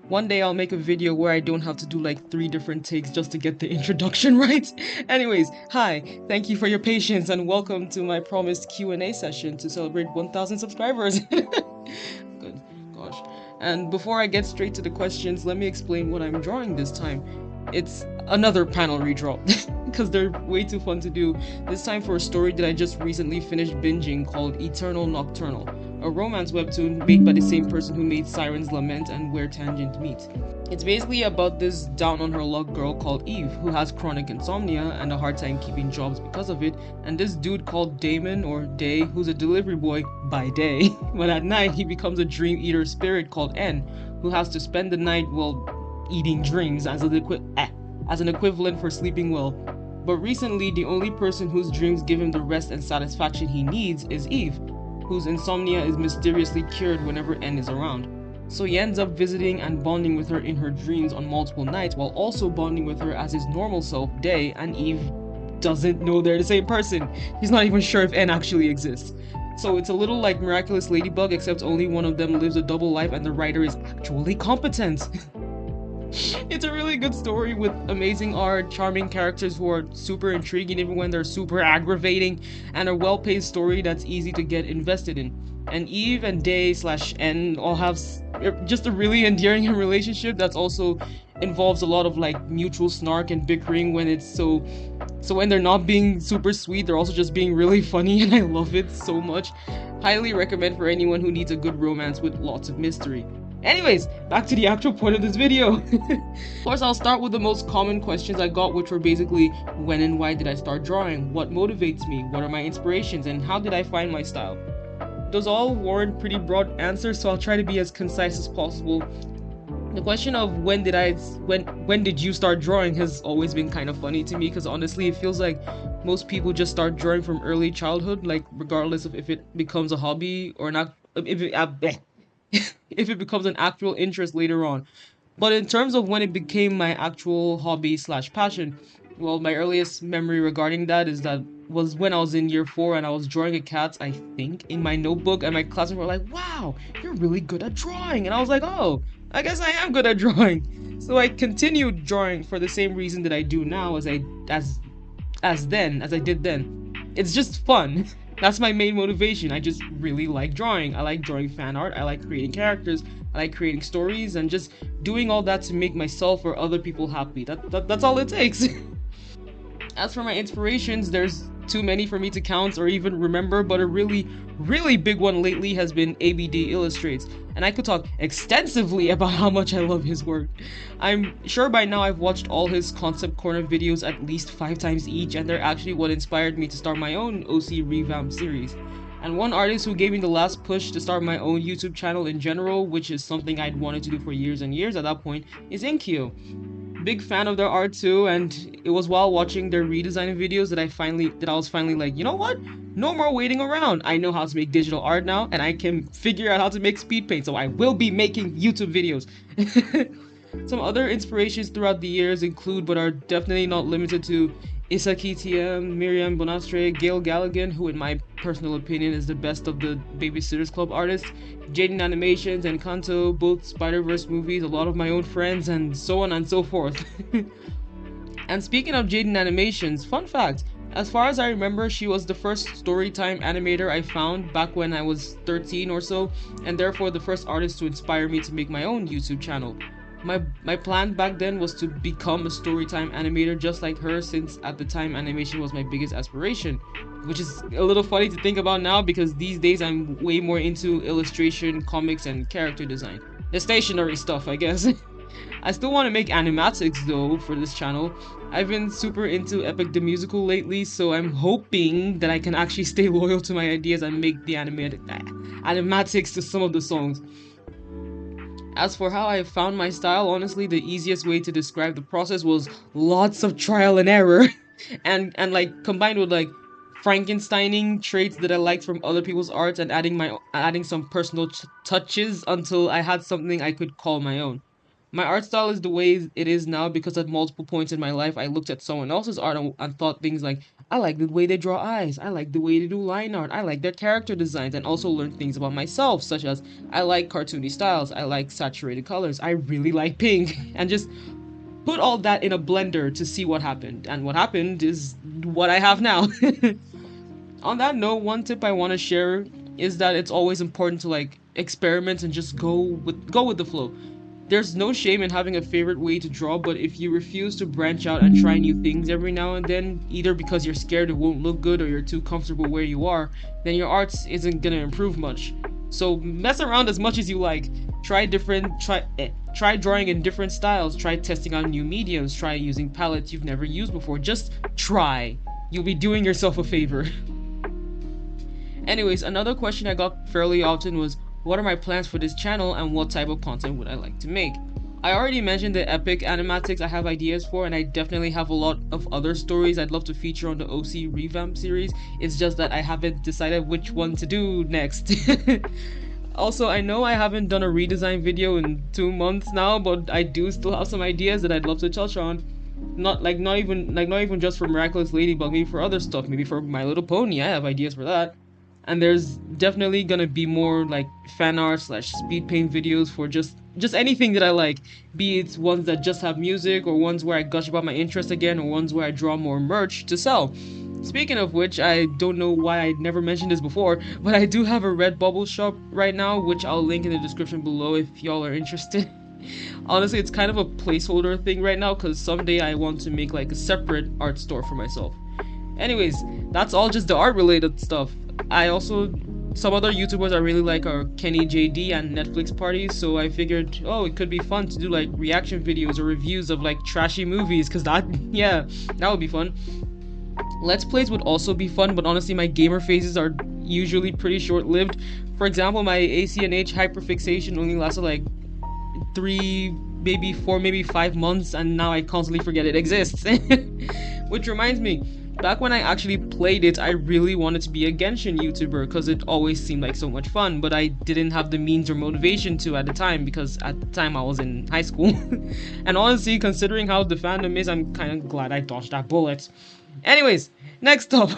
One day I'll make a video where I don't have to do like 3 different takes just to get the introduction right. Anyways, hi, thank you for your patience and welcome to my promised Q&A session to celebrate 1,000 subscribers. Good gosh. And before I get straight to the questions, let me explain what I'm drawing this time. It's another panel redraw because they're way too fun to do. This time for a story that I just recently finished binging called Eternal Nocturnal, a romance webtoon made by the same person who made Siren's Lament and Where Tangent Meet. It's basically about this down on her luck girl called Eve who has chronic insomnia and a hard time keeping jobs because of it, and this dude called Damon or Day who's a delivery boy by day, but at night he becomes a dream eater spirit called N who has to spend the night eating dreams as an equivalent for sleeping well. But recently, the only person whose dreams give him the rest and satisfaction he needs is Eve, whose insomnia is mysteriously cured whenever N is around. So he ends up visiting and bonding with her in her dreams on multiple nights while also bonding with her as his normal self, Day, and Eve doesn't know they're the same person. He's not even sure if N actually exists. So it's a little like Miraculous Ladybug, except only one of them lives a double life and the writer is actually competent. It's a really good story with amazing art, charming characters who are super intriguing even when they're super aggravating, and a well-paced story that's easy to get invested in. And Eve and Day slash N all have just a really endearing relationship that's also involves a lot of like mutual snark and bickering when it's so when they're not being super sweet, they're also just being really funny, and I love it so much. Highly recommend for anyone who needs a good romance with lots of mystery. Anyways, back to the actual point of this video. Of course, I'll start with the most common questions I got, which were basically, when and why did I start drawing? What motivates me? What are my inspirations? And how did I find my style? Those all warrant pretty broad answers, so I'll try to be as concise as possible. The question of when did you start drawing has always been kind of funny to me, because honestly it feels like most people just start drawing from early childhood, like regardless of if it becomes a hobby or not, if it becomes an actual interest later on. But in terms of when it became my actual hobby slash passion, well, my earliest memory regarding that is that was when I was in year 4 and I was drawing a cat, I think, in my notebook, and my classmates were like, "Wow, you're really good at drawing," and I was like, "Oh, I guess I am good at drawing." So I continued drawing for the same reason that I do now as I did then. It's just fun. That's my main motivation. I just really like drawing. I like drawing fan art. I like creating characters. I like creating stories and just doing all that to make myself or other people happy. That's all it takes. As for my inspirations, there's too many for me to count or even remember, but a really, really big one lately has been ABD Illustrates, and I could talk extensively about how much I love his work. I'm sure by now I've watched all his Concept Corner videos at least 5 times each, and they're actually what inspired me to start my own OC Revamp series. And one artist who gave me the last push to start my own YouTube channel in general, which is something I'd wanted to do for years and years at that point, is Inkyo. Big fan of their art too, and it was while watching their redesign videos that I was finally like, you know what? No more waiting around. I know how to make digital art now, and I can figure out how to make speed paint, so I will be making YouTube videos. Some other inspirations throughout the years include, but are definitely not limited to, Isaki TM, Miriam Bonastre, Gail Galligan, who in my personal opinion is the best of the Babysitters Club artists, Jaden Animations and Kanto, both Spider-Verse movies, a lot of my own friends, and so on and so forth. And speaking of Jaden Animations, fun fact, as far as I remember, she was the first storytime animator I found back when I was 13 or so, and therefore the first artist to inspire me to make my own YouTube channel. My plan back then was to become a storytime animator just like her, since at the time animation was my biggest aspiration, which is a little funny to think about now because these days I'm way more into illustration, comics, and character design. The stationary stuff, I guess. I still want to make animatics though for this channel. I've been super into Epic the Musical lately, so I'm hoping that I can actually stay loyal to my ideas and make the animatics to some of the songs. As for how I found my style, honestly, the easiest way to describe the process was lots of trial and error, and like combined with like Frankensteining traits that I liked from other people's art and adding some personal touches until I had something I could call my own. My art style is the way it is now because at multiple points in my life, I looked at someone else's art and thought things like, I like the way they draw eyes, I like the way they do line art, I like their character designs, and also learned things about myself, such as I like cartoony styles, I like saturated colors, I really like pink, and just put all that in a blender to see what happened. And what happened is what I have now. On that note, one tip I want to share is that it's always important to like experiment and just go with the flow. There's no shame in having a favorite way to draw, but if you refuse to branch out and try new things every now and then, either because you're scared it won't look good or you're too comfortable where you are, then your art isn't gonna improve much. So mess around as much as you like. Try drawing in different styles, try testing out new mediums, try using palettes you've never used before. Just try. You'll be doing yourself a favor. Anyways, another question I got fairly often was, what are my plans for this channel and what type of content would I like to make? I already mentioned the epic animatics I have ideas for, and I definitely have a lot of other stories I'd love to feature on the OC revamp series. It's just that I haven't decided which one to do next. Also, I know I haven't done a redesign video in 2 months now, but I do still have some ideas that I'd love to touch on. Not even just for Miraculous Ladybug, maybe for other stuff, maybe for My Little Pony. I have ideas for that. And there's definitely gonna be more like fan art / speed paint videos for just anything that I like, be it ones that just have music, or ones where I gush about my interest again, or ones where I draw more merch to sell. Speaking of which, I don't know why I never mentioned this before, but I do have a Redbubble shop right now, which I'll link in the description below if y'all are interested. Honestly, it's kind of a placeholder thing right now because someday I want to make like a separate art store for myself. Anyways, that's all just the art related stuff. Some other YouTubers I really like are Kenny JD and Netflix Parties, so I figured, oh, it could be fun to do like reaction videos or reviews of like trashy movies, cause that would be fun. Let's plays would also be fun, but honestly my gamer phases are usually pretty short-lived. For example, my ACNH hyperfixation only lasted like 3, maybe 4, maybe 5 months, and now I constantly forget it exists. Which reminds me, back when I actually played it, I really wanted to be a Genshin YouTuber because it always seemed like so much fun, but I didn't have the means or motivation to at the time because at the time I was in high school. And honestly, considering how the fandom is, I'm kind of glad I dodged that bullet. Anyways, next up,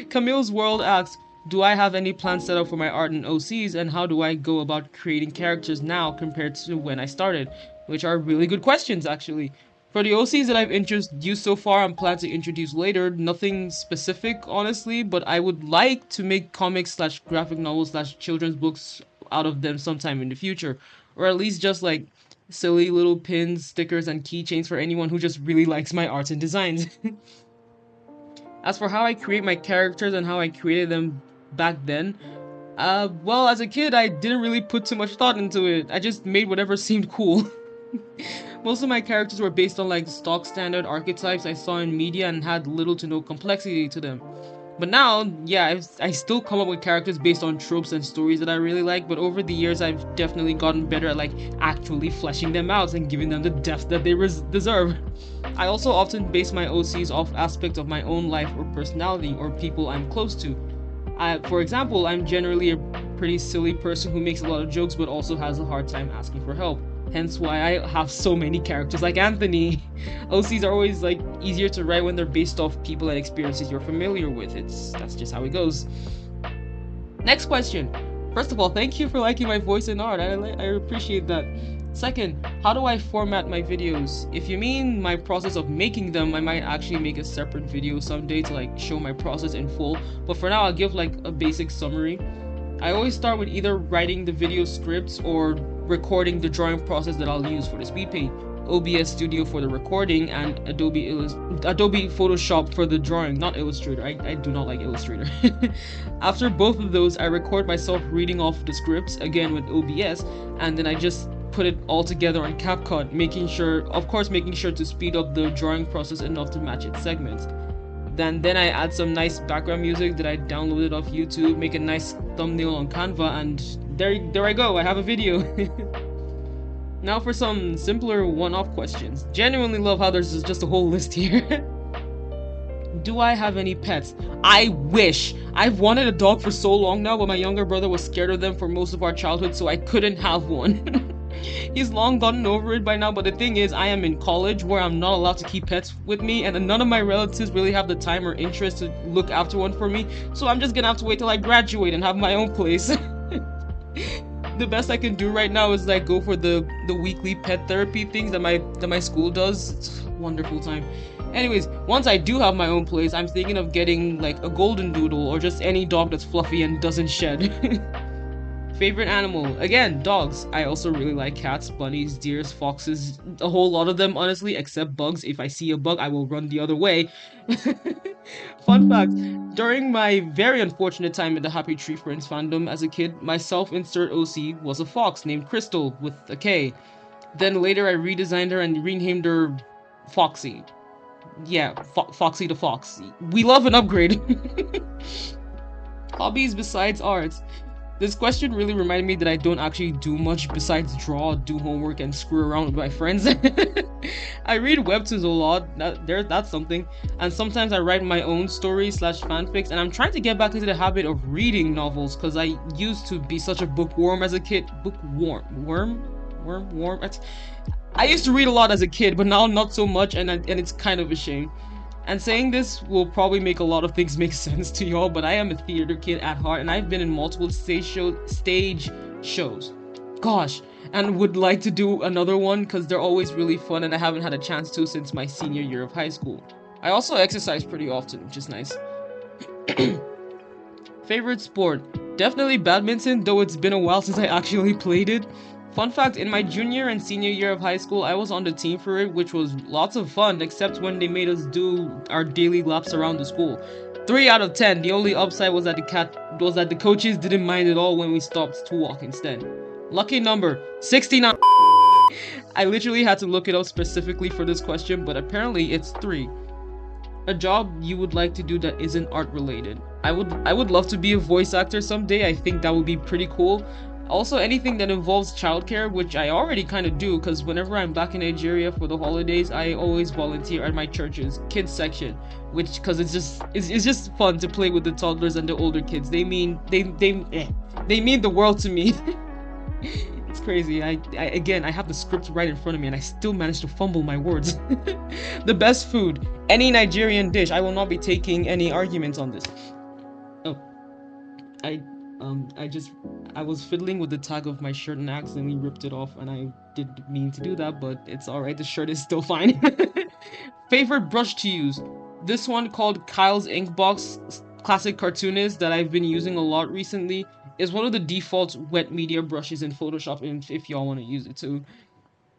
Camille's World asks, do I have any plans set up for my art and OCs, and how do I go about creating characters now compared to when I started? Which are really good questions, actually. For the OCs that I've introduced so far and plan to introduce later, nothing specific, honestly, but I would like to make comics / graphic novels / children's books out of them sometime in the future. Or at least just like silly little pins, stickers, and keychains for anyone who just really likes my arts and designs. As for how I create my characters and how I created them back then, well, as a kid, I didn't really put too much thought into it. I just made whatever seemed cool. Most of my characters were based on like stock standard archetypes I saw in media and had little to no complexity to them. But now, yeah, I still come up with characters based on tropes and stories that I really like, but over the years I've definitely gotten better at like actually fleshing them out and giving them the depth that they deserve. I also often base my OCs off aspects of my own life or personality or people I'm close to. For example, I'm generally a pretty silly person who makes a lot of jokes but also has a hard time asking for help. Hence why I have so many characters like Anthony. OCs are always like easier to write when they're based off people and experiences you're familiar with. That's just how it goes. Next question. First of all, thank you for liking my voice and art. I appreciate that. Second, how do I format my videos? If you mean my process of making them, I might actually make a separate video someday to like show my process in full. But for now, I'll give like a basic summary. I always start with either writing the video scripts or recording the drawing process that I'll use for the speed paint, OBS Studio for the recording, and Adobe Photoshop for the drawing, not Illustrator. I do not like Illustrator. After both of those, I record myself reading off the scripts, again with OBS, and then I just put it all together on CapCut, making sure to speed up the drawing process enough to match its segments. Then I add some nice background music that I downloaded off YouTube, make a nice thumbnail on Canva, and there I go, I have a video. Now for some simpler one-off questions. Genuinely love how there's just a whole list here. Do I have any pets? I wish! I've wanted a dog for so long now, but my younger brother was scared of them for most of our childhood, so I couldn't have one. He's long gotten over it by now, but the thing is, I am in college where I'm not allowed to keep pets with me, and none of my relatives really have the time or interest to look after one for me, so I'm just gonna have to wait till I graduate and have my own place. The best I can do right now is like go for the weekly pet therapy things that my school does. It's a wonderful time. Anyways, once I do have my own place, I'm thinking of getting like a golden doodle or just any dog that's fluffy and doesn't shed. Favorite animal? Again, dogs. I also really like cats, bunnies, deers, foxes, a whole lot of them, honestly, except bugs. If I see a bug, I will run the other way. Fun fact, during my very unfortunate time in the Happy Tree Friends fandom as a kid, my self-insert OC was a fox named Crystal with a K. Then later I redesigned her and renamed her Foxy. Yeah, Foxy the Fox. We love an upgrade. Hobbies besides art. This question really reminded me that I don't actually do much besides draw, do homework, and screw around with my friends. I read webtoons a lot, that's something, and sometimes I write my own stories / fanfics, and I'm trying to get back into the habit of reading novels, because I used to be such a bookworm as a kid. I used to read a lot as a kid, but now not so much, and it's kind of a shame. And saying this will probably make a lot of things make sense to y'all, but I am a theater kid at heart, and I've been in multiple stage shows. Gosh, and would like to do another one because they're always really fun, and I haven't had a chance to since my senior year of high school. I also exercise pretty often, which is nice. Favorite sport? Definitely badminton, though it's been a while since I actually played it. Fun fact, in my junior and senior year of high school, I was on the team for it, which was lots of fun, except when they made us do our daily laps around the school. 3 out of 10. The only upside was that the coaches didn't mind at all when we stopped to walk instead. Lucky number 69. I literally had to look it up specifically for this question, but apparently it's 3. A job you would like to do that isn't art related. I would love to be a voice actor someday. I think that would be pretty cool. Also, anything that involves childcare, which I already kind of do, because whenever I'm back in Nigeria for the holidays, I always volunteer at my church's kids section, which, because it's just fun to play with the toddlers and the older kids. They mean the world to me. It's crazy. I have the script right in front of me, and I still manage to fumble my words. The best food, any Nigerian dish. I will not be taking any arguments on this. Oh, I was fiddling with the tag of my shirt and accidentally ripped it off, and I didn't mean to do that, but it's alright, the shirt is still fine. Favorite brush to use? This one, called Kyle's Inkbox Classic Cartoonist, that I've been using a lot recently, is one of the default wet media brushes in Photoshop if y'all want to use it too.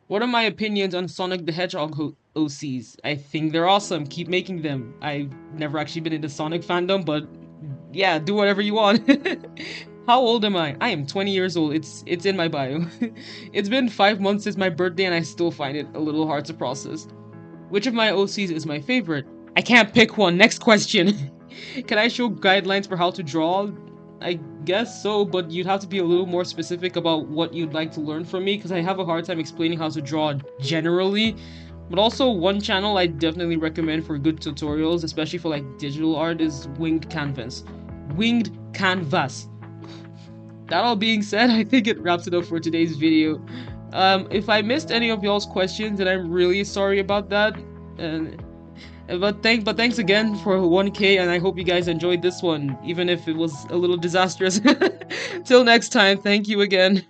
What are my opinions on Sonic the Hedgehog OCs? I think they're awesome, keep making them. I've never actually been into Sonic fandom, but yeah, do whatever you want. How old am I? I am 20 years old. It's in my bio. It's been 5 months since my birthday and I still find it a little hard to process. Which of my OCs is my favorite? I can't pick one. Next question. Can I show guidelines for how to draw? I guess so, but you'd have to be a little more specific about what you'd like to learn from me, because I have a hard time explaining how to draw generally. But also, one channel I definitely recommend for good tutorials, especially for like digital art, is Winged Canvas. Winged Canvas. That all being said, I think it wraps it up for today's video. If I missed any of y'all's questions, then I'm really sorry about that. But thanks again for 1K, and I hope you guys enjoyed this one, even if it was a little disastrous. Till next time, thank you again.